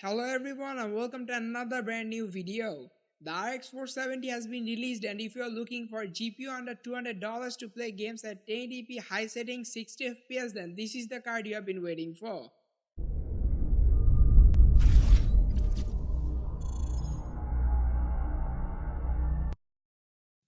Hello everyone and welcome to another brand new video. The RX 470 has been released, and if you are looking for a GPU under $200 to play games at 1080p high settings 60 FPS, then this is the card you have been waiting for.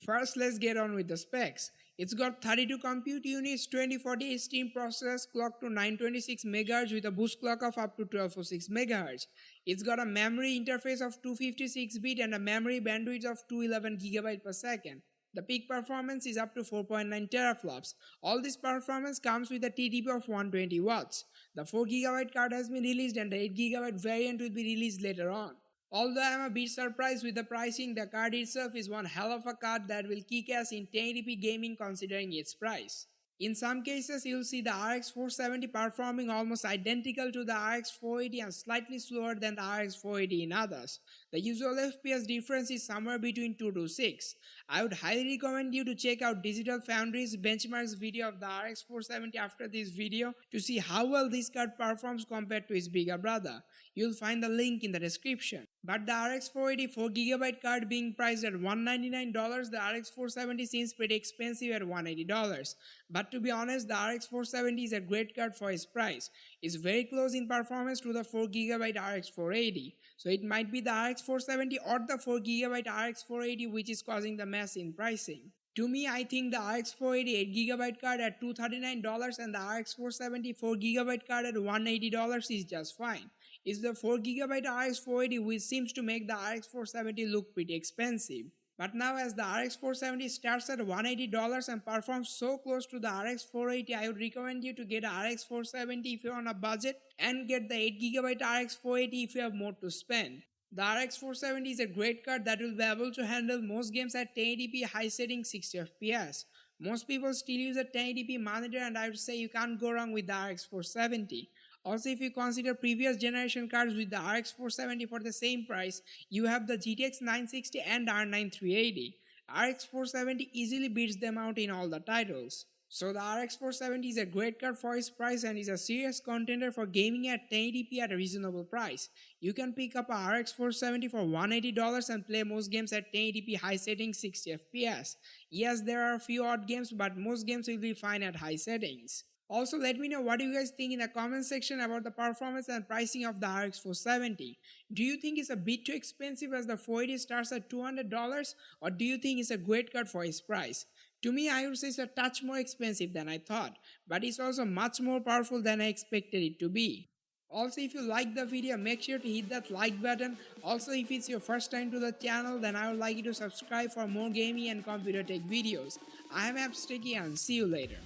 First, let's get on with the specs. It's got 32 compute units, 2040 stream processors clocked to 926 MHz with a boost clock of up to 1206 MHz. It's got a memory interface of 256-bit and a memory bandwidth of 211 GB per second. The peak performance is up to 4.9 teraflops. All this performance comes with a TDP of 120 watts. The 4GB card has been released and the 8GB variant will be released later on. Although I am a bit surprised with the pricing, the card itself is one hell of a card that will kick ass in 1080p gaming considering its price. In some cases, you'll see the RX 470 performing almost identical to the RX 480 and slightly slower than the RX 480 in others. The usual FPS difference is somewhere between 2 to 6. I would highly recommend you to check out Digital Foundry's benchmarks video of the RX 470 after this video to see how well this card performs compared to its bigger brother. You'll find the link in the description. But the RX 480 4GB card being priced at $199, the RX 470 seems pretty expensive at $180. But to be honest, the RX 470 is a great card for its price. It's very close in performance to the 4GB RX 480. So it might be the RX 470 or the 4GB RX 480 which is causing the mess in pricing. To me, I think the RX 480 8GB card at $239 and the RX 470 4GB card at $180 is just fine. It's the 4GB RX 480 which seems to make the RX 470 look pretty expensive. But now as the RX 470 starts at $180 and performs so close to the RX 480, I would recommend you to get a RX 470 if you're on a budget and get the 8GB RX 480 if you have more to spend. The RX 470 is a great card that will be able to handle most games at 1080p high settings 60 FPS. Most people still use a 1080p monitor and I would say you can't go wrong with the RX 470. Also, if you consider previous generation cards with the RX 470 for the same price, you have the GTX 960 and R9 380. RX 470 easily beats them out in all the titles. So the RX 470 is a great card for its price and is a serious contender for gaming at 1080p at a reasonable price. You can pick up a RX 470 for $180 and play most games at 1080p high settings 60 FPS. Yes, there are a few odd games, but most games will be fine at high settings. Also, let me know what you guys think in the comment section about the performance and pricing of the RX 470. Do you think it's a bit too expensive as the 480 starts at $200, or do you think it's a great card for its price? To me, I would say it's a touch more expensive than I thought, but it's also much more powerful than I expected it to be. Also, if you like the video, make sure to hit that like button. Also, if it's your first time to the channel, then I would like you to subscribe for more gaming and computer tech videos. I am AbsTechie and see you later.